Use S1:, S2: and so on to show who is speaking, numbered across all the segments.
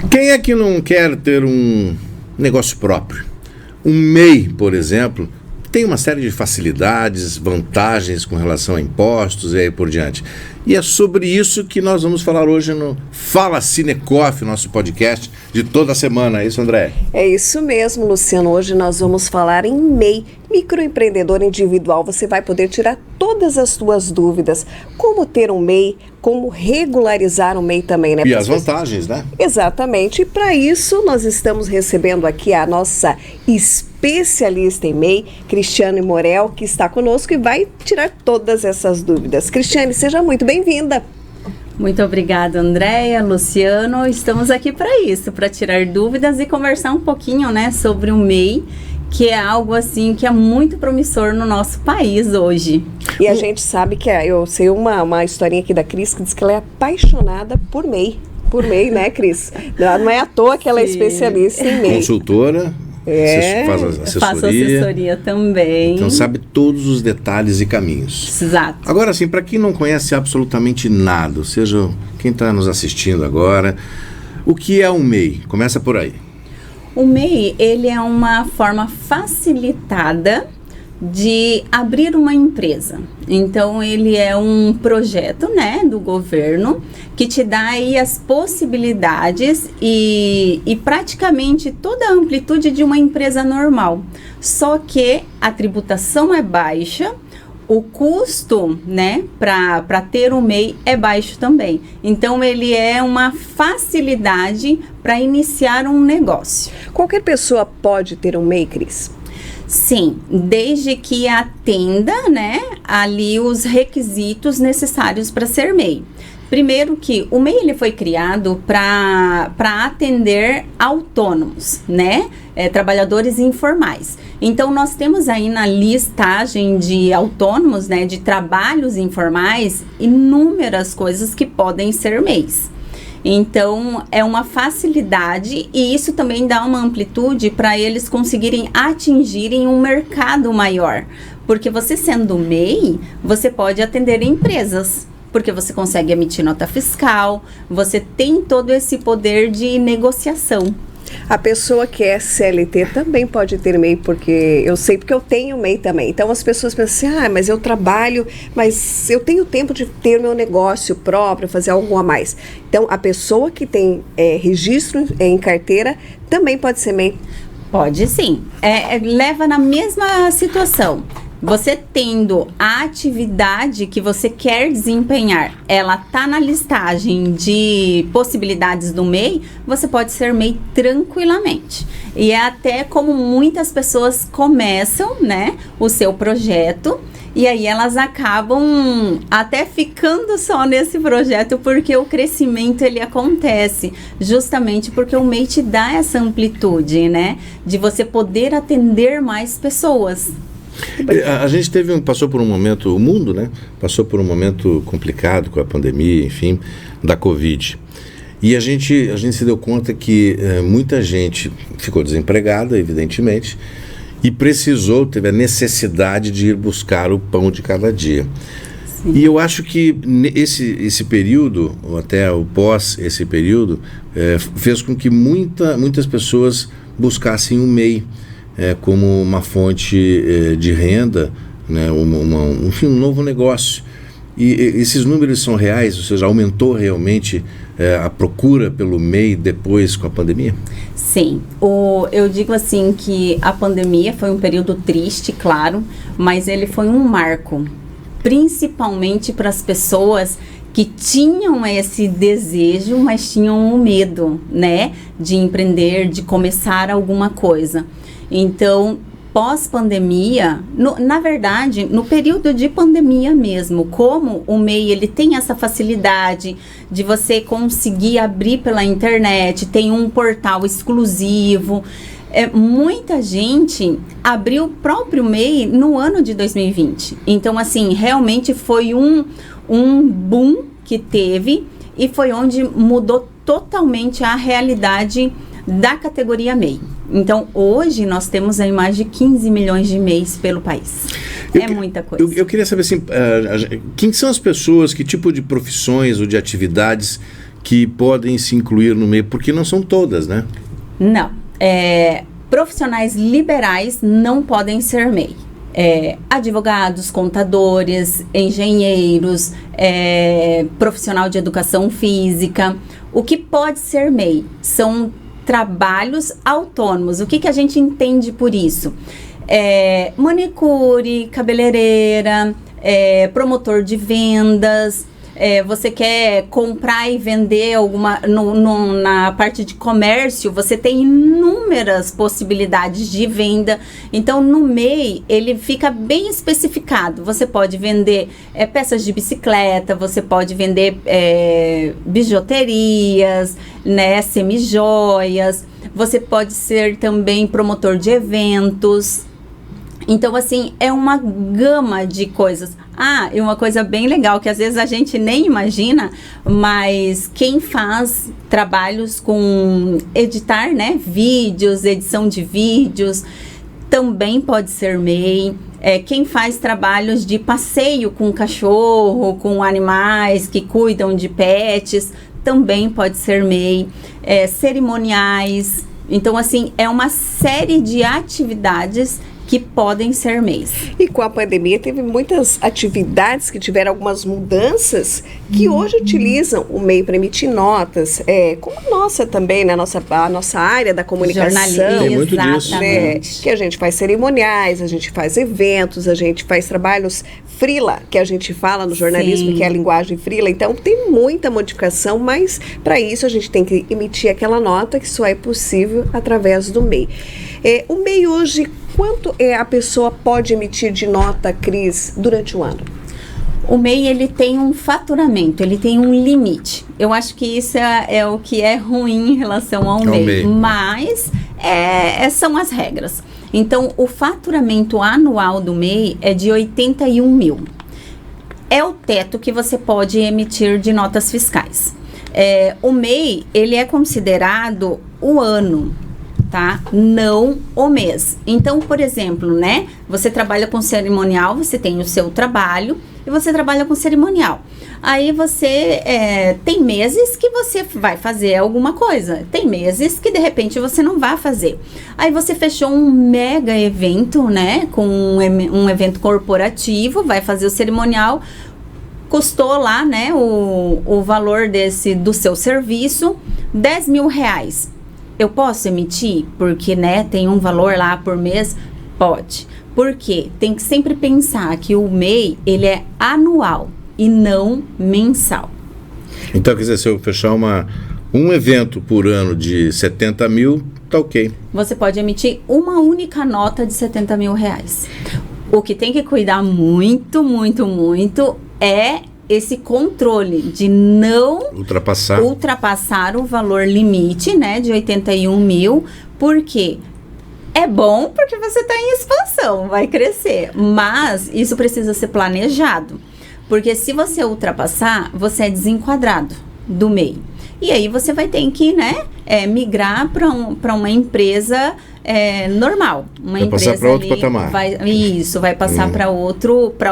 S1: Quem é que não quer ter um negócio próprio? Um MEI, por exemplo, tem uma série de facilidades, vantagens com relação a impostos e aí por diante. E é sobre isso que nós vamos falar hoje no Fala Cinecoff, nosso podcast de toda semana. É isso, André?
S2: É isso mesmo, Luciano. Hoje nós vamos falar em MEI, microempreendedor individual. Você vai poder tirar todas as suas dúvidas. Como ter um MEI, como regularizar um MEI também, né?
S1: E as vantagens, né?
S2: Exatamente. E para isso nós estamos recebendo aqui a nossa especialista em MEI, Cristiane Morel, que está conosco e vai tirar todas essas dúvidas. Cristiane, seja muito bem-vinda.
S3: Muito obrigada, Andréia, Luciano. Estamos aqui para isso, para tirar dúvidas e conversar um pouquinho, né, sobre o MEI, que é algo assim que é muito promissor no nosso país hoje.
S2: E a gente sabe que eu sei uma historinha aqui da Cris que diz que ela é apaixonada por MEI. Por MEI, né, Cris? Não é à toa que ela é especialista em MEI.
S1: Consultora. Faz assessoria.
S3: Faço assessoria também.
S1: Então sabe todos os detalhes e caminhos.
S3: Exato.
S1: Agora, assim, para quem não conhece absolutamente nada, ou seja, quem está nos assistindo agora, o que é um MEI? Começa por aí.
S3: O MEI, ele é uma forma facilitada de abrir uma empresa. Então, ele é um projeto, né, do governo que te dá aí as possibilidades e praticamente toda a amplitude de uma empresa normal. Só que a tributação é baixa, o custo, né, para ter um MEI é baixo também. Então, ele é uma facilidade para iniciar um negócio.
S2: Qualquer pessoa pode ter um MEI, Cris?
S3: Sim, desde que atenda, né, ali os requisitos necessários para ser MEI. Primeiro que o MEI ele foi criado para atender autônomos, né, trabalhadores informais. Então, nós temos aí na listagem de autônomos, né, de trabalhos informais, inúmeras coisas que podem ser MEIs. Então, é uma facilidade e isso também dá uma amplitude para eles conseguirem atingirem um mercado maior. Porque você sendo MEI, você pode atender empresas, porque você consegue emitir nota fiscal, você tem todo esse poder de negociação.
S2: A pessoa que é CLT também pode ter MEI, porque eu sei, porque eu tenho MEI também. Então as pessoas pensam assim, mas eu trabalho, mas eu tenho tempo de ter meu negócio próprio, fazer algo a mais. Então a pessoa que tem registro em carteira também pode ser MEI?
S3: Pode sim, leva na mesma situação. Você tendo a atividade que você quer desempenhar, ela tá na listagem de possibilidades do MEI, você pode ser MEI tranquilamente. E é até como muitas pessoas começam, né, o seu projeto, e aí elas acabam até ficando só nesse projeto, porque o crescimento ele acontece justamente porque o MEI te dá essa amplitude, né, de você poder atender mais pessoas.
S1: A gente passou por um momento, o mundo, né, passou por um momento complicado com a pandemia, enfim, da Covid. E a gente se deu conta que muita gente ficou desempregada, evidentemente, e teve a necessidade de ir buscar o pão de cada dia. Sim. E eu acho que esse período, ou até o pós esse período, fez com que muitas pessoas buscassem um MEI. Como uma fonte de renda, né, enfim, um novo negócio. E esses números são reais, ou seja, aumentou realmente a procura pelo MEI depois com a pandemia?
S3: Sim, eu digo assim que a pandemia foi um período triste, claro, mas ele foi um marco, principalmente para as pessoas que tinham esse desejo, mas tinham o medo, né, de empreender, de começar alguma coisa. Então, pós-pandemia, na verdade, no período de pandemia mesmo, como o MEI ele tem essa facilidade de você conseguir abrir pela internet, tem um portal exclusivo, muita gente abriu o próprio MEI no ano de 2020. Então, assim, realmente foi um boom que teve e foi onde mudou totalmente a realidade da categoria MEI. Então, hoje, nós temos aí mais de 15 milhões de MEIs pelo país. Muita coisa.
S1: Eu queria saber, assim, quem são as pessoas, que tipo de profissões ou de atividades que podem se incluir no MEI? Porque não são todas, né?
S3: Não. Profissionais liberais não podem ser MEI. Advogados, contadores, engenheiros, profissional de educação física. O que pode ser MEI? São trabalhos autônomos. O que a gente entende por isso? Manicure, cabeleireira, promotor de vendas. Você quer comprar e vender na parte de comércio, você tem inúmeras possibilidades de venda. Então, no MEI, ele fica bem especificado. Você pode vender peças de bicicleta, você pode vender bijuterias, né, semijoias. Você pode ser também promotor de eventos. Então, assim, é uma gama de coisas. E uma coisa bem legal, que às vezes a gente nem imagina, mas quem faz trabalhos com editar, né, vídeos, edição de vídeos, também pode ser MEI. Quem faz trabalhos de passeio com cachorro, com animais que cuidam de pets, também pode ser MEI. Cerimoniais. Então, assim, é uma série de atividades que podem ser MEIs.
S2: E com a pandemia teve muitas atividades que tiveram algumas mudanças que hoje utilizam o MEI para emitir notas, como a nossa também, né? A nossa área da comunicação.
S1: Tem muito disso,
S2: né? Que a gente faz cerimoniais, a gente faz eventos, a gente faz trabalhos freela, que a gente fala no jornalismo, que é a linguagem freela. Então tem muita modificação, mas para isso a gente tem que emitir aquela nota que só é possível através do MEI. O MEI hoje, quanto a pessoa pode emitir de nota, Cris, durante o ano?
S3: O MEI, ele tem um faturamento, ele tem um limite. Eu acho que isso é o que é ruim em relação ao MEI. Mas são as regras. Então, o faturamento anual do MEI é de 81 mil. É o teto que você pode emitir de notas fiscais. O MEI, ele é considerado o ano, tá? Não o mês. Então, por exemplo, né? Você trabalha com cerimonial, você tem o seu trabalho e você trabalha com cerimonial. Aí você tem meses que você vai fazer alguma coisa. Tem meses que de repente você não vai fazer. Aí você fechou um mega evento, né? Com um evento corporativo, vai fazer o cerimonial. Custou lá, né? O valor do seu serviço, 10 mil reais. Eu posso emitir? Porque, né, tem um valor lá por mês? Pode. Por quê? Tem que sempre pensar que o MEI, ele é anual e não mensal.
S1: Então, quer dizer, se eu fechar um evento por ano de 70 mil, tá ok.
S3: Você pode emitir uma única nota de 70 mil reais. O que tem que cuidar muito, muito, muito é esse controle de não ultrapassar o valor limite, né, de 81 mil, porque é bom porque você está em expansão, vai crescer, mas isso precisa ser planejado, porque se você ultrapassar, você é desenquadrado do MEI. E aí você vai ter que, né, migrar para uma empresa normal.
S1: Vai passar para outro patamar.
S3: Vai passar para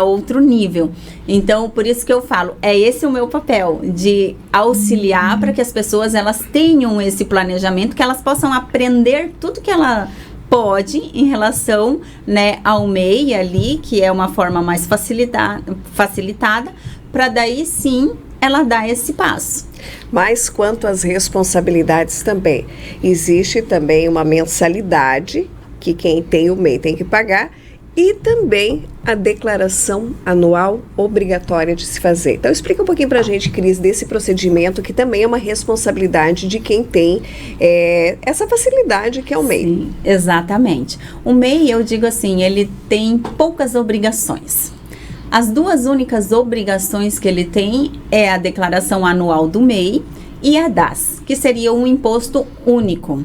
S3: outro nível. Então, por isso que eu falo, esse o meu papel, de auxiliar para que as pessoas elas tenham esse planejamento, que elas possam aprender tudo que ela pode em relação, né, ao MEI ali, que é uma forma mais facilitada, para daí sim ela dar esse passo.
S2: Mas quanto às responsabilidades também, existe também uma mensalidade que quem tem o MEI tem que pagar e também a declaração anual obrigatória de se fazer. Então explica um pouquinho pra gente, Cris, desse procedimento que também é uma responsabilidade de quem tem essa facilidade que é o MEI.
S3: Sim, exatamente. O MEI, eu digo assim, ele tem poucas obrigações. As duas únicas obrigações que ele tem é a declaração anual do MEI e a DAS, que seria um imposto único.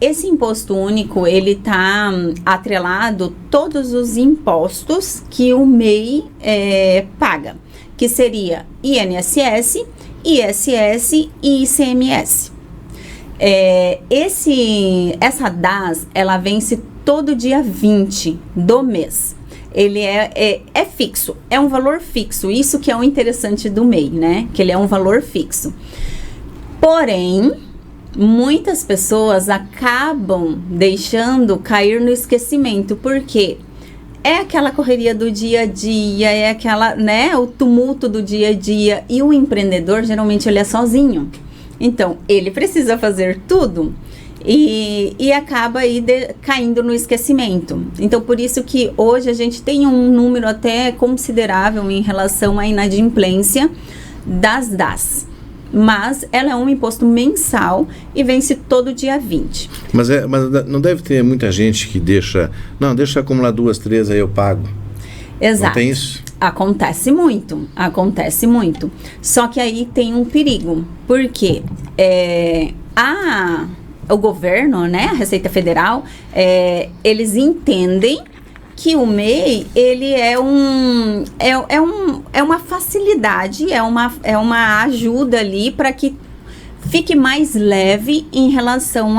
S3: Esse imposto único, ele está atrelado todos os impostos que o MEI paga, que seria INSS, ISS e ICMS. Essa DAS, ela vence todo dia 20 do mês. Ele é fixo, é um valor fixo, isso que é o interessante do MEI, né? Que ele é um valor fixo. Porém, muitas pessoas acabam deixando cair no esquecimento, porque é aquela correria do dia a dia, é aquela, né, o tumulto do dia a dia, e o empreendedor, geralmente, ele é sozinho. Então, ele precisa fazer tudo e acaba aí caindo no esquecimento. Então, por isso que hoje a gente tem um número até considerável em relação à inadimplência das DAS. Mas ela é um imposto mensal e vence todo dia 20.
S1: Mas não deve ter muita gente que deixa acumular 2, 3, aí eu pago.
S3: Exato.
S1: Não tem isso?
S3: Acontece muito. Só que aí tem um perigo, porque o governo, né, a Receita Federal, eles entendem que o MEI, ele é uma facilidade, é uma ajuda ali para que fique mais leve em relação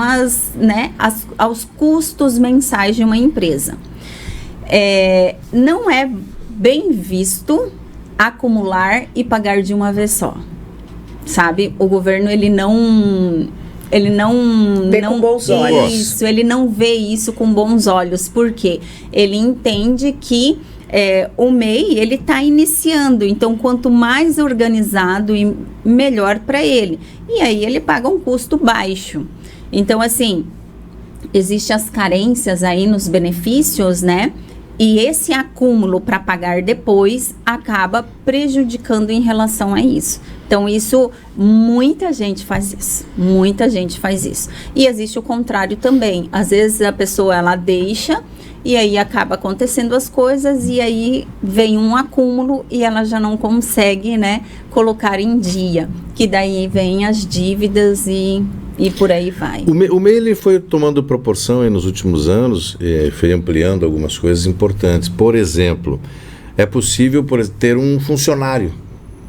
S3: aos custos mensais de uma empresa. Não é bem visto acumular e pagar de uma vez só, sabe? O governo, ele não
S2: vê com bons olhos.
S3: Isso, ele não vê isso com bons olhos, porque ele entende que o MEI, ele está iniciando, então quanto mais organizado e melhor para ele. E aí ele paga um custo baixo. Então, assim, existem as carências aí nos benefícios, né? E esse acúmulo para pagar depois acaba prejudicando em relação a isso. Então, muita gente faz isso. E existe o contrário também. Às vezes a pessoa, ela deixa e aí acaba acontecendo as coisas e aí vem um acúmulo e ela já não consegue, né, colocar em dia. Que daí vem as dívidas e por aí vai.
S1: O MEI ele foi tomando proporção aí nos últimos anos, foi ampliando algumas coisas importantes. Por exemplo, é possível ter um funcionário,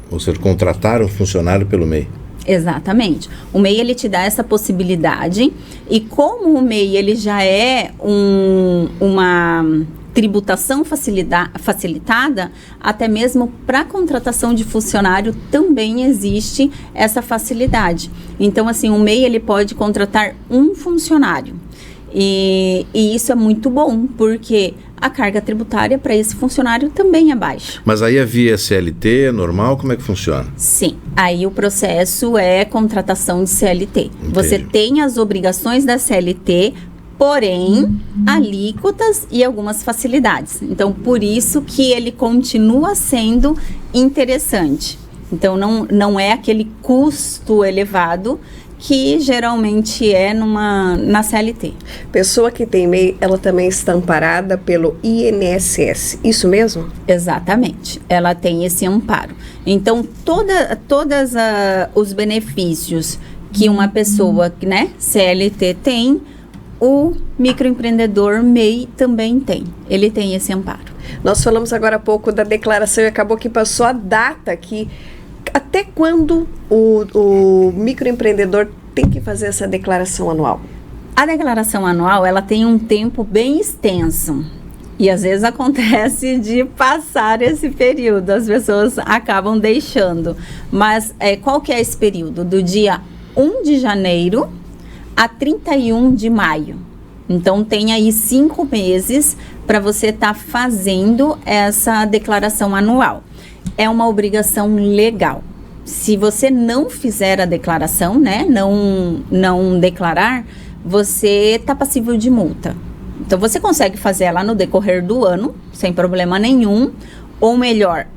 S1: ou seja, contratar um funcionário pelo MEI.
S3: Exatamente. O MEI, ele te dá essa possibilidade, e como o MEI, ele já é uma tributação facilitada, até mesmo para contratação de funcionário também existe essa facilidade. Então, assim, o MEI, ele pode contratar um funcionário. E isso é muito bom, porque a carga tributária para esse funcionário também é baixa.
S1: Mas aí a via CLT é normal? Como é que funciona?
S3: Sim, aí o processo é contratação de CLT.
S1: Entendi.
S3: Você tem as obrigações da CLT, porém, alíquotas e algumas facilidades. Então, por isso que ele continua sendo interessante. Então, não é aquele custo elevado que geralmente é na CLT.
S2: Pessoa que tem MEI, ela também está amparada pelo INSS, isso mesmo?
S3: Exatamente, ela tem esse amparo. Então, todos os benefícios que uma pessoa, né, CLT tem, o microempreendedor MEI também tem. Ele tem esse amparo.
S2: Nós falamos agora há pouco da declaração e acabou que passou a data aqui. Até quando o microempreendedor tem que fazer essa declaração anual?
S3: A declaração anual, ela tem um tempo bem extenso. E às vezes acontece de passar esse período. As pessoas acabam deixando. Mas qual que é esse período? Do dia 1 de janeiro a 31 de maio. Então, tem aí 5 meses para você estar fazendo essa declaração anual. É uma obrigação legal. Se você não fizer a declaração, né, não declarar, você está passível de multa. Então, você consegue fazer ela no decorrer do ano, sem problema nenhum, ou melhor,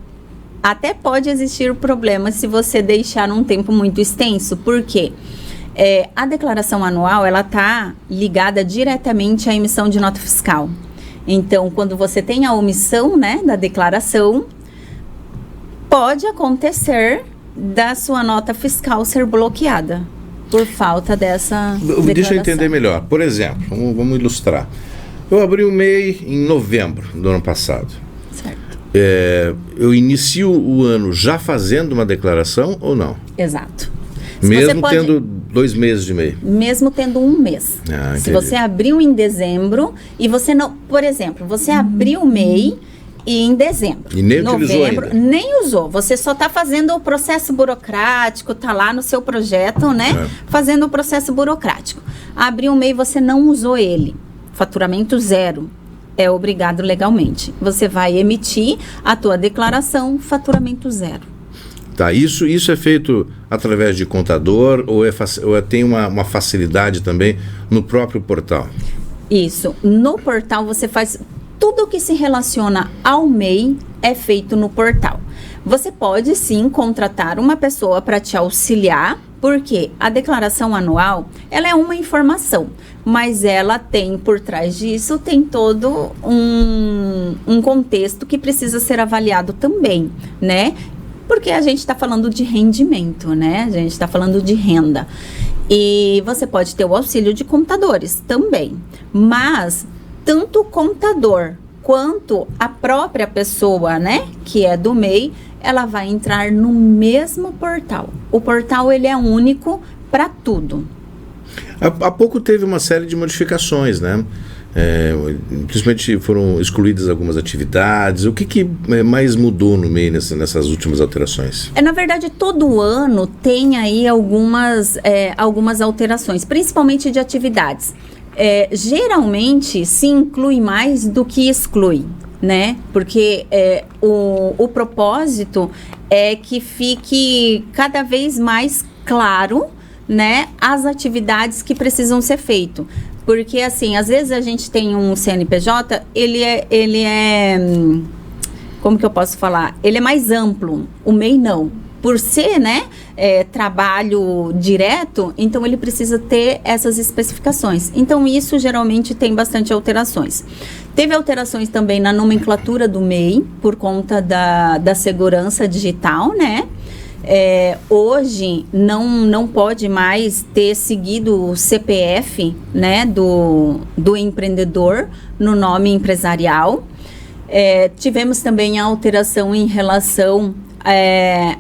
S3: até pode existir problema se você deixar um tempo muito extenso, porque a declaração anual, ela está ligada diretamente à emissão de nota fiscal. Então, quando você tem a omissão, né, da declaração, pode acontecer da sua nota fiscal ser bloqueada por falta dessa declaração.
S1: Deixa eu entender melhor. Por exemplo, vamos ilustrar. Eu abri o MEI em novembro do ano passado.
S3: Certo.
S1: Eu inicio o ano já fazendo uma declaração ou não?
S3: Exato.
S1: Mesmo tendo 2 meses de MEI?
S3: Mesmo tendo 1 mês. Se você abriu em dezembro e você não... Por exemplo, você abriu o MEI e em dezembro.
S1: E nem utilizou ainda.
S3: Nem usou. Você só está fazendo o processo burocrático, está lá no seu projeto, né? Fazendo o processo burocrático. Abriu um MEI, você não usou ele. Faturamento zero. É obrigado legalmente. Você vai emitir a tua declaração, faturamento zero.
S1: Tá, isso é feito através de contador ou tem uma facilidade também no próprio portal?
S3: Isso. No portal você faz... Tudo que se relaciona ao MEI é feito no portal. Você pode sim contratar uma pessoa para te auxiliar, porque a declaração anual, ela é uma informação, mas ela tem por trás disso, tem todo um contexto que precisa ser avaliado também, né? Porque a gente está falando de rendimento, né? A gente está falando de renda. E você pode ter o auxílio de contadores também, mas tanto o contador quanto a própria pessoa, né, que é do MEI, ela vai entrar no mesmo portal. O portal, ele é único para tudo.
S1: Há pouco teve uma série de modificações, né? Principalmente foram excluídas algumas atividades. O que mais mudou no MEI nessas últimas alterações?
S3: Na verdade, todo ano tem aí algumas alterações, principalmente de atividades. Geralmente se inclui mais do que exclui, né? Porque o propósito é que fique cada vez mais claro, né, as atividades que precisam ser feitas. Porque, assim, às vezes a gente tem um CNPJ, ele é como que eu posso falar? Ele é mais amplo, o MEI não. Por ser, né, trabalho direto, então ele precisa ter essas especificações. Então, isso geralmente tem bastante alterações. Teve alterações também na nomenclatura do MEI, por conta da segurança digital, né? Hoje não pode mais ter seguido o CPF, né, do empreendedor no nome empresarial. Tivemos também a alteração em relação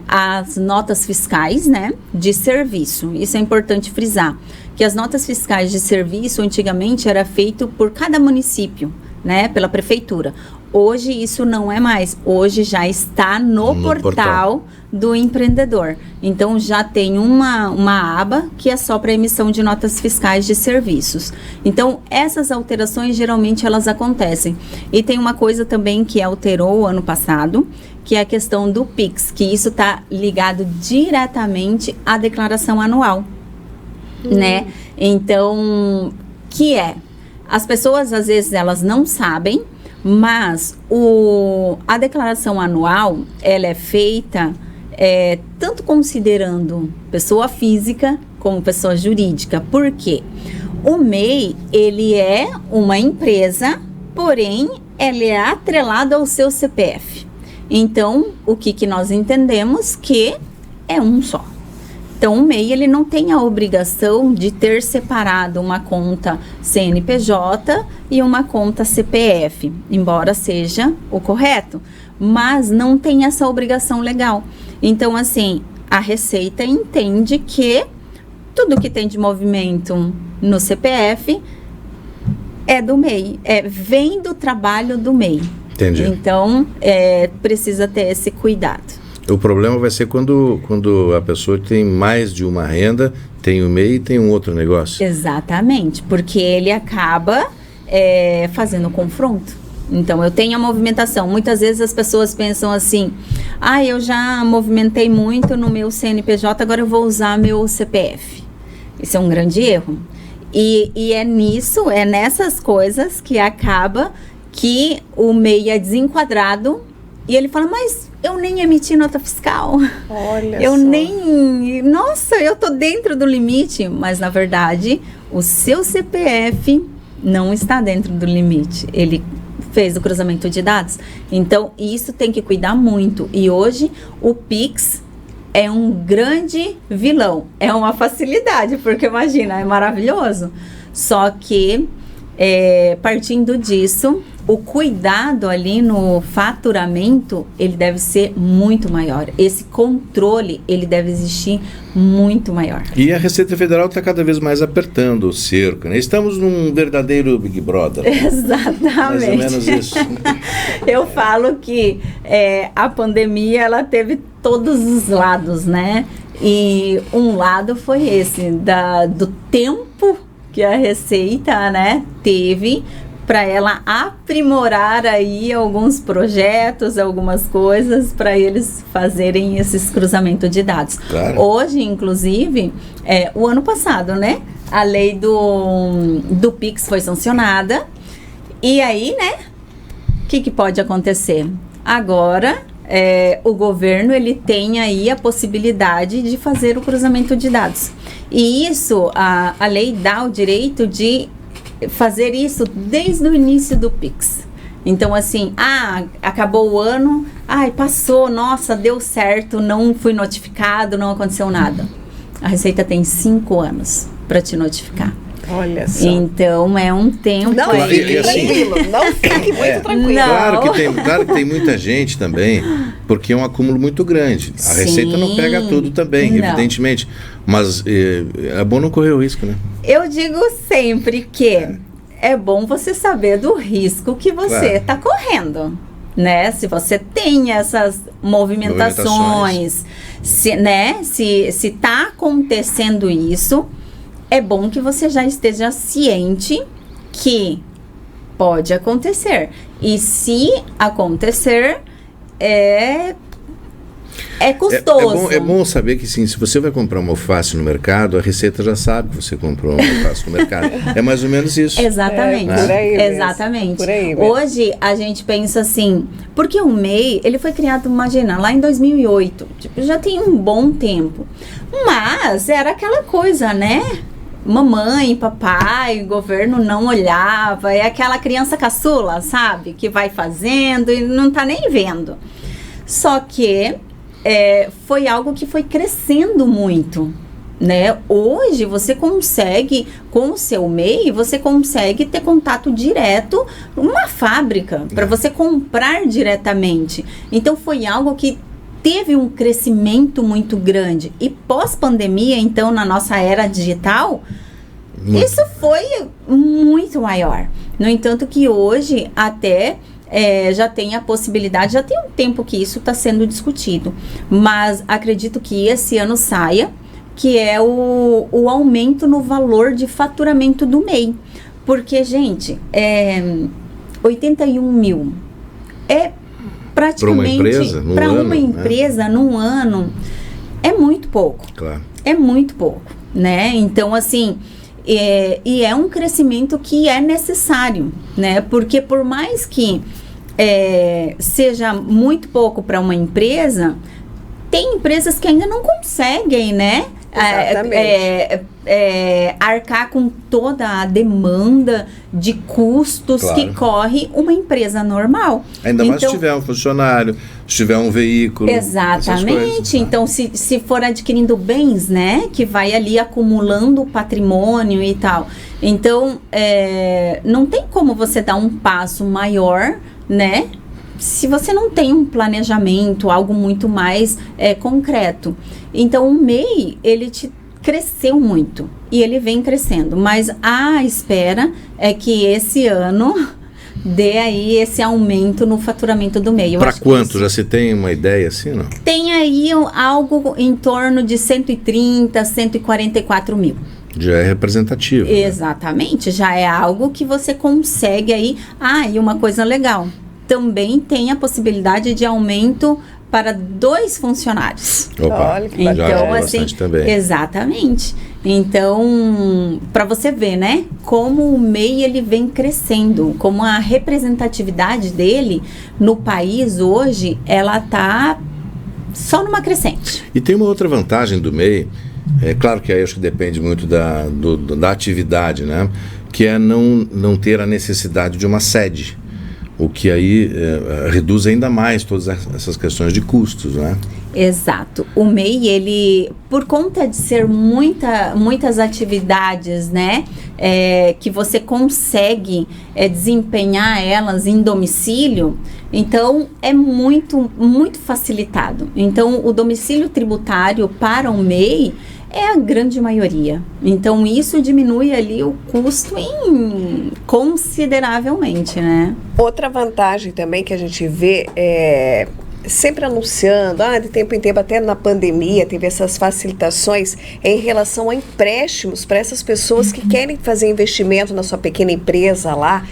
S3: às notas fiscais, né, de serviço. Isso é importante frisar, que as notas fiscais de serviço antigamente era feito por cada município, né, pela prefeitura. Hoje isso não é mais, hoje já está no portal do empreendedor. Então já tem uma aba que é só para emissão de notas fiscais de serviços. Então essas alterações geralmente elas acontecem. E tem uma coisa também que alterou ano passado, que é a questão do PIX, que isso está ligado diretamente à declaração anual, né? Então, as pessoas às vezes elas não sabem, mas a declaração anual, ela é feita tanto considerando pessoa física como pessoa jurídica. Por quê? O MEI, ele é uma empresa, porém, ele é atrelado ao seu CPF. Então, o que nós entendemos que é um só. Então, o MEI, ele não tem a obrigação de ter separado uma conta CNPJ e uma conta CPF, embora seja o correto, mas não tem essa obrigação legal. Então, assim, a Receita entende que tudo que tem de movimento no CPF é do MEI, vem do trabalho do MEI.
S1: Entendi.
S3: Então, precisa ter esse cuidado.
S1: O problema vai ser quando a pessoa tem mais de uma renda, tem o MEI e tem um outro negócio.
S3: Exatamente, porque ele acaba fazendo confronto. Então, eu tenho a movimentação. Muitas vezes as pessoas pensam assim, eu já movimentei muito no meu CNPJ, agora eu vou usar meu CPF. Isso é um grande erro. E é nessas coisas que acaba que o MEI é desenquadrado e ele fala, mas eu nem emiti nota fiscal.
S2: Olha
S3: eu
S2: só.
S3: Nossa, eu tô dentro do limite. Mas, na verdade, o seu CPF não está dentro do limite. Ele fez o cruzamento de dados. Então, isso tem que cuidar muito. E hoje, o PIX é um grande vilão. É uma facilidade, porque imagina, é maravilhoso. Só que, partindo disso, o cuidado ali no faturamento, ele deve ser muito maior. Esse controle, ele deve existir muito maior.
S1: E a Receita Federal está cada vez mais apertando o cerco, né? Estamos num verdadeiro Big Brother.
S3: Exatamente.
S1: Mais ou menos isso.
S3: Eu falo que a pandemia, ela teve todos os lados, né? E um lado foi esse, do tempo que a Receita, né, teve para ela aprimorar aí alguns projetos, algumas coisas para eles fazerem esses cruzamentos de dados.
S1: Claro.
S3: Hoje, inclusive, o ano passado, né, a lei do Pix foi sancionada e aí, né, o que pode acontecer? Agora, o governo, ele tem aí a possibilidade de fazer o cruzamento de dados. E isso, a lei dá o direito de fazer isso desde o início do Pix. Então, assim, acabou o ano, passou, nossa, deu certo, não fui notificado, não aconteceu nada. A Receita tem 5 anos para te notificar.
S2: Olha só.
S3: Então, é um tempo...
S2: Não fique tranquilo, não fique muito tranquilo.
S1: Claro que tem muita gente também, porque é um acúmulo muito grande. A Receita não pega tudo também, evidentemente. Mas é bom não correr o risco, né?
S3: Eu digo sempre que é bom você saber do risco que você está correndo, né? Se você tem essas movimentações. Se está acontecendo isso, é bom que você já esteja ciente que pode acontecer. E se acontecer, é custoso.
S1: É bom saber que, sim, se você vai comprar uma alface no mercado, a Receita já sabe que você comprou uma alface no mercado. É mais ou menos isso.
S3: Exatamente.
S2: Por aí mesmo.
S3: Exatamente.
S2: Por aí mesmo.
S3: Hoje, a gente pensa assim, porque o MEI, ele foi criado, imagina, lá em 2008. Já tem um bom tempo. Mas era aquela coisa, né? Mamãe, papai, o governo não olhava. É aquela criança caçula, sabe? Que vai fazendo e não tá nem vendo. Só que foi algo que foi crescendo muito, né? Hoje você consegue, com o seu MEI, você consegue ter contato direto numa fábrica, para você comprar diretamente. Então foi algo que teve um crescimento muito grande. E pós-pandemia, então, na nossa era digital, isso foi muito maior. No entanto que hoje até... já tem a possibilidade, já tem um tempo que isso está sendo discutido, mas acredito que esse ano saia, que é o aumento no valor de faturamento do MEI, porque, gente, 81 mil é praticamente para uma empresa num ano, é muito pouco.
S1: Claro.
S3: É muito pouco, né? Então, assim, e é um crescimento que é necessário, né? Porque por mais que seja muito pouco para uma empresa, tem empresas que ainda não conseguem, né? Arcar com toda a demanda de custos que corre uma empresa normal.
S1: Ainda mais se tiver um funcionário, se tiver um veículo.
S3: Exatamente. Então, se for adquirindo bens, né? Que vai ali acumulando patrimônio e tal. Então, não tem como você dar um passo maior, né? Se você não tem um planejamento, algo muito mais concreto. Então, o MEI, ele cresceu muito e ele vem crescendo. Mas a espera é que esse ano dê aí esse aumento no faturamento do MEI.
S1: Para quanto? Já se tem uma ideia assim, não?
S3: Tem aí algo em torno de 130, 144 mil.
S1: Já é representativo.
S3: Exatamente, já é algo que você consegue aí. E uma coisa legal, também tem a possibilidade de aumento para 2 funcionários.
S1: Opa,
S2: olha que
S3: então, assim,
S1: também.
S3: Exatamente. Então, para você ver, né, como o MEI ele vem crescendo, como a representatividade dele no país hoje, ela tá só numa crescente.
S1: E tem uma outra vantagem do MEI, claro que aí acho que depende muito da atividade, né, que é não ter a necessidade de uma sede. o que aí reduz ainda mais todas essas questões de custos, né?
S3: Exato. O MEI, ele, por conta de ser muitas atividades, né, que você consegue desempenhar elas em domicílio, então é muito facilitado. Então, o domicílio tributário para o MEI é a grande maioria. Então, isso diminui ali o custo consideravelmente, né?
S2: Outra vantagem também que a gente vê sempre anunciando, de tempo em tempo, até na pandemia, teve essas facilitações em relação a empréstimos para essas pessoas que querem fazer investimento na sua pequena empresa lá,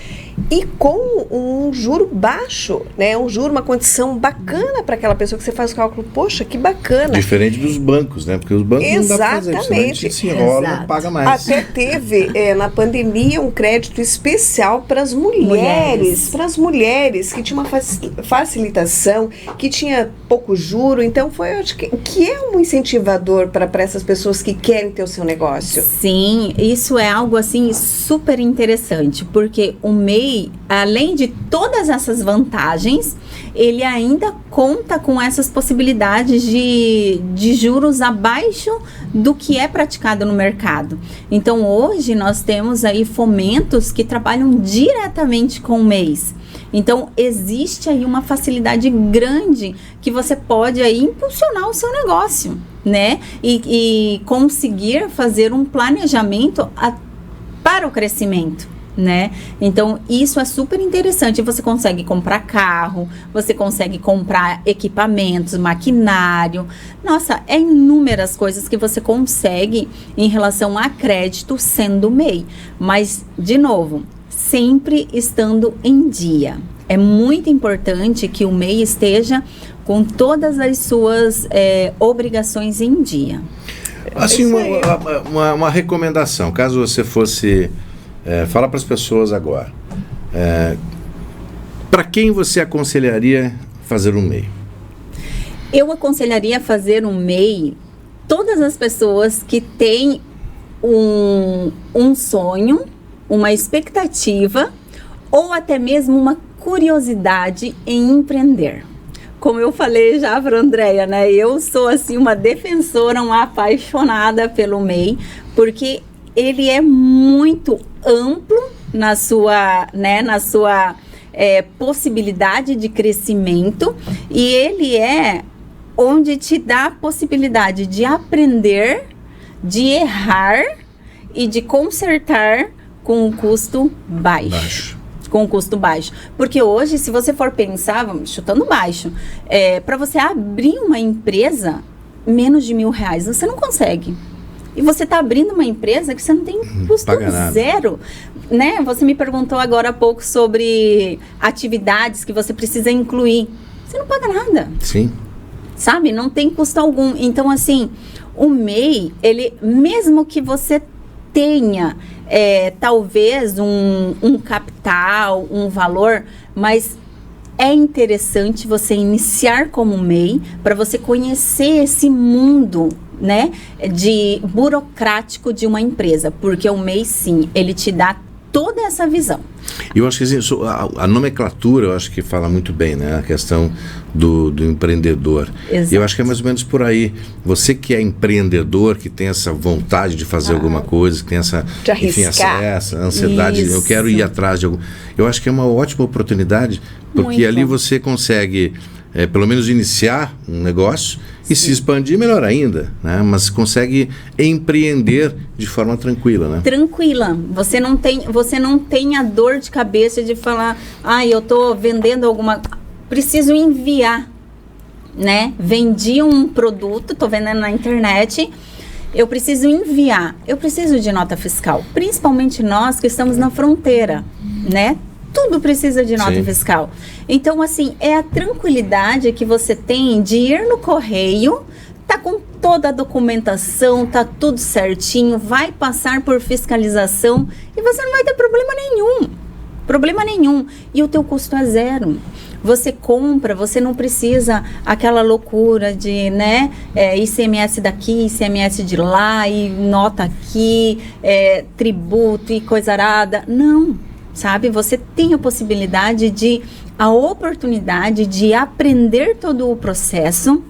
S2: e com um juro baixo, né? Um juro, uma condição bacana para aquela pessoa que você faz o cálculo, poxa, que bacana.
S1: Diferente dos bancos, né? Porque os bancos não dá para fazer isso, senão a gente se enrola e paga mais.
S2: Até teve, na pandemia, um crédito especial para as mulheres, que tinha uma facilitação, que tinha pouco juro, então foi, acho que é um incentivador para essas pessoas que querem ter o seu negócio.
S3: Sim, isso é algo assim super interessante, porque o MEI, além de todas essas vantagens, ele ainda conta com essas possibilidades de juros abaixo do que é praticado no mercado. Então, hoje nós temos aí fomentos que trabalham diretamente com o MEI. Então, existe aí uma facilidade grande que você pode aí impulsionar o seu negócio, né? E conseguir fazer um planejamento para o crescimento, né? Então, isso é super interessante. Você consegue comprar carro, você consegue comprar equipamentos, maquinário. Nossa, é inúmeras coisas que você consegue em relação a crédito sendo MEI. Mas, de novo, sempre estando em dia. É muito importante que o MEI esteja com todas as suas obrigações em dia.
S1: Assim, uma recomendação, caso você fosse falar para as pessoas agora, para quem você aconselharia fazer um MEI?
S3: Eu aconselharia fazer um MEI todas as pessoas que têm um sonho, uma expectativa ou até mesmo uma curiosidade em empreender. Como eu falei já para a Andréia, né? Eu sou assim uma defensora, uma apaixonada pelo MEI, porque ele é muito amplo na sua possibilidade de crescimento, e ele é onde te dá a possibilidade de aprender, de errar e de consertar com um custo baixo. Com um custo baixo. Porque hoje, se você for pensar, vamos chutando baixo, para você abrir uma empresa, menos de R$1.000, você não consegue. E você está abrindo uma empresa que você não tem custo zero, né? Você me perguntou agora há pouco sobre atividades que você precisa incluir. Você não paga nada.
S1: Sim.
S3: Sabe? Não tem custo algum. Então, assim, o MEI, ele, mesmo que você tenha talvez um capital, um valor, mas é interessante você iniciar como MEI para você conhecer esse mundo, né, de burocrático de uma empresa, porque o MEI, sim, ele te dá toda essa visão.
S1: Eu acho que assim, a nomenclatura, eu acho que fala muito bem, né? A questão do empreendedor.
S3: Exato.
S1: Eu acho que é mais ou menos por aí. Você que é empreendedor, que tem essa vontade de fazer alguma coisa, que tem essa, essa ansiedade, eu quero ir atrás de algo. Eu acho que é uma ótima oportunidade, porque muito ali você consegue, pelo menos, iniciar um negócio e se expandir, melhor ainda, né? Mas consegue empreender de forma tranquila, né?
S3: Tranquila. Você não tem a dor de cabeça de falar, eu estou vendendo preciso enviar, né? Vendi um produto, estou vendendo na internet, eu preciso enviar. Eu preciso de nota fiscal, principalmente nós que estamos na fronteira, né? Tudo precisa de nota fiscal. Então, assim, é a tranquilidade que você tem de ir no correio, tá com toda a documentação, tá tudo certinho, vai passar por fiscalização e você não vai ter problema nenhum. E o teu custo é zero. Você compra, você não precisa aquela loucura de, né, ICMS daqui, ICMS de lá, e nota aqui, tributo e coisa arada. Não. sabe? Você tem a oportunidade de aprender todo o processo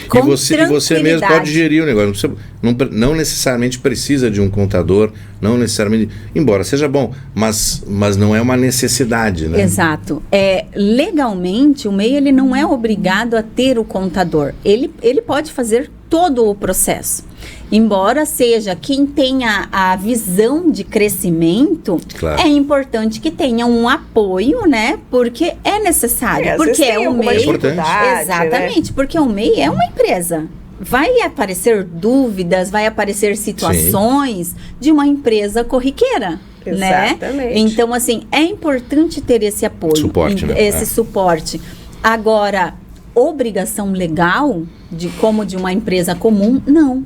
S3: com
S1: E você mesmo pode gerir o negócio. Não necessariamente precisa de um contador, não necessariamente, embora seja bom, mas não é uma necessidade, né?
S3: Exato. Legalmente, o MEI ele não é obrigado a ter o contador. Ele pode fazer todo o processo. Embora seja quem tenha a visão de crescimento,
S1: claro,
S3: é importante que tenha um apoio, né? Porque é necessário. Porque é o MEI. Exatamente, né? Porque o MEI é uma empresa. Vai aparecer dúvidas, vai aparecer situações de uma empresa corriqueira.
S2: Exatamente.
S3: Né? Então, assim, é importante ter esse apoio.
S1: Suporte, né?
S3: Esse suporte. Agora, obrigação legal, como de uma empresa comum, não.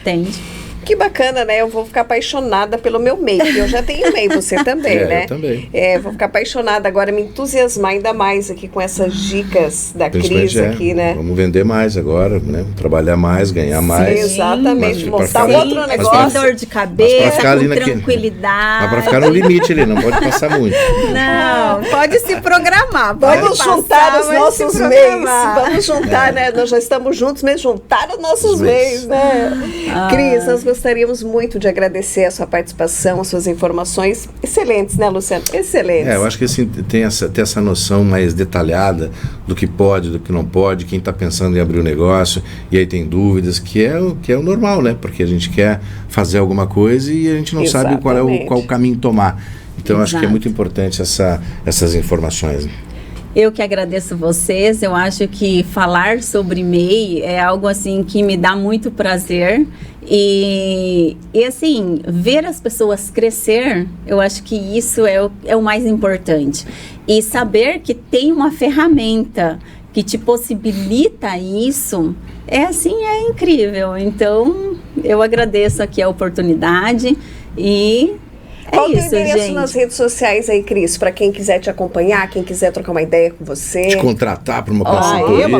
S3: Entende?
S2: Que bacana, né? Eu vou ficar apaixonada pelo meu MEI. Eu já tenho MEI, você também, né?
S1: Eu também.
S2: Vou ficar apaixonada agora, me entusiasmar ainda mais aqui com essas dicas da Cris aqui, né?
S1: Vamos vender mais agora, né? Trabalhar mais, ganhar mais.
S2: Sim, exatamente. Montar outro negócio.
S3: Sem dor de cabeça, com tranquilidade.
S1: Mas para ficar no limite ali, não pode passar muito.
S3: Não, pode se programar.
S2: Vamos juntar os nossos MEIs. Vamos juntar, né? Nós já estamos juntos, mas juntar os nossos MEIs, né? Cris, nós gostaríamos muito de agradecer a sua participação, as suas informações excelentes, né, Luciano? Excelentes.
S1: Eu acho que assim, ter essa noção mais detalhada do que pode, do que não pode, quem está pensando em abrir o negócio e aí tem dúvidas, que é o normal, né? Porque a gente quer fazer alguma coisa e a gente não sabe qual o caminho tomar. Então, acho que é muito importante essas informações.
S3: Eu que agradeço vocês, eu acho que falar sobre MEI é algo assim que me dá muito prazer e assim, ver as pessoas crescer, eu acho que isso é o mais importante. E saber que tem uma ferramenta que te possibilita isso, é incrível. Então, eu agradeço aqui a oportunidade e...
S2: Qual o teu endereço nas redes sociais aí, Cris? Para quem quiser te acompanhar, quem quiser trocar uma ideia com você.
S1: Te contratar para uma consultoria.
S2: Uma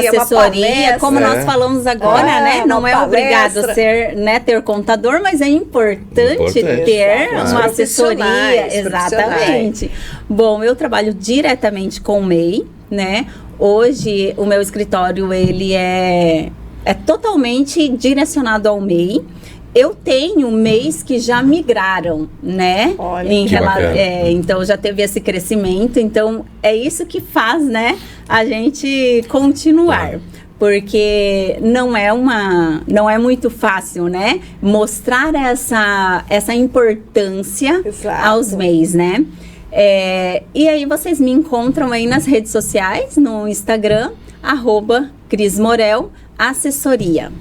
S2: assessoria.
S3: Como nós falamos agora, né? Não é obrigado ter contador, mas é importante ter uma assessoria. Exatamente. Bom, eu trabalho diretamente com o MEI, né? Hoje, o meu escritório, ele é totalmente direcionado ao MEI. Eu tenho MEIs que já migraram, né?
S2: Olha,
S3: então já teve esse crescimento. Então é isso que faz, né, a gente continuar. Porque não é muito fácil, né? Mostrar essa importância aos MEIs, né? E aí vocês me encontram aí nas redes sociais, no Instagram, @Cris Morel Assessoria.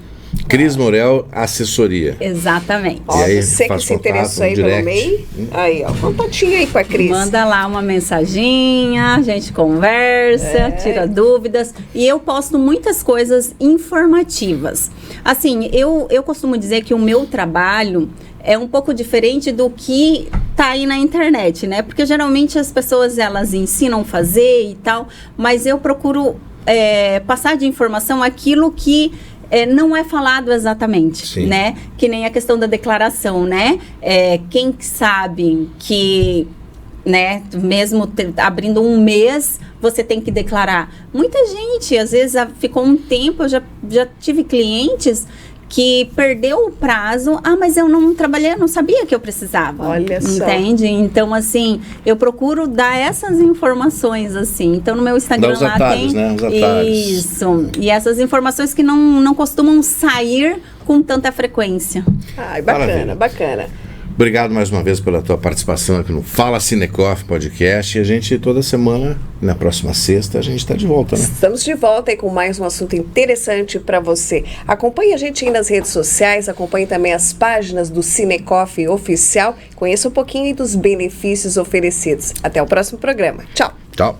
S1: Cris Morel Assessoria.
S3: Exatamente.
S1: E aí,
S2: você que se interessou aí pelo MEI, aí, ó, contatinho aí com a Cris.
S3: Manda lá uma mensaginha, a gente conversa, tira dúvidas. E eu posto muitas coisas informativas. Assim, eu costumo dizer que o meu trabalho é um pouco diferente do que tá aí na internet, né? Porque geralmente as pessoas, elas ensinam a fazer e tal, mas eu procuro passar de informação aquilo que não é falado exatamente,
S1: Sim.
S3: né? Que nem a questão da declaração, né? Quem sabe que, né, mesmo abrindo um mês, você tem que declarar. Muita gente, às vezes, ficou um tempo, eu já tive clientes que perdeu o prazo. Mas eu não trabalhei, eu não sabia que eu precisava.
S2: Olha só.
S3: Entende? Então, assim, eu procuro dar essas informações, assim. Então, no meu Instagram
S1: Dá os atalhos,
S3: tem...
S1: né? Os atalhos.
S3: Isso. E essas informações que não costumam sair com tanta frequência.
S2: Ai, bacana,
S1: Maravilha.
S2: bacana.
S1: Obrigado mais uma vez pela tua participação aqui no Fala Cinecoff Podcast. E a gente, toda semana, na próxima sexta, a gente está de volta, né?
S2: Estamos de volta aí com mais um assunto interessante para você. Acompanhe a gente aí nas redes sociais, acompanhe também as páginas do Cinecoff Oficial. Conheça um pouquinho aí dos benefícios oferecidos. Até o próximo programa. Tchau.
S1: Tchau.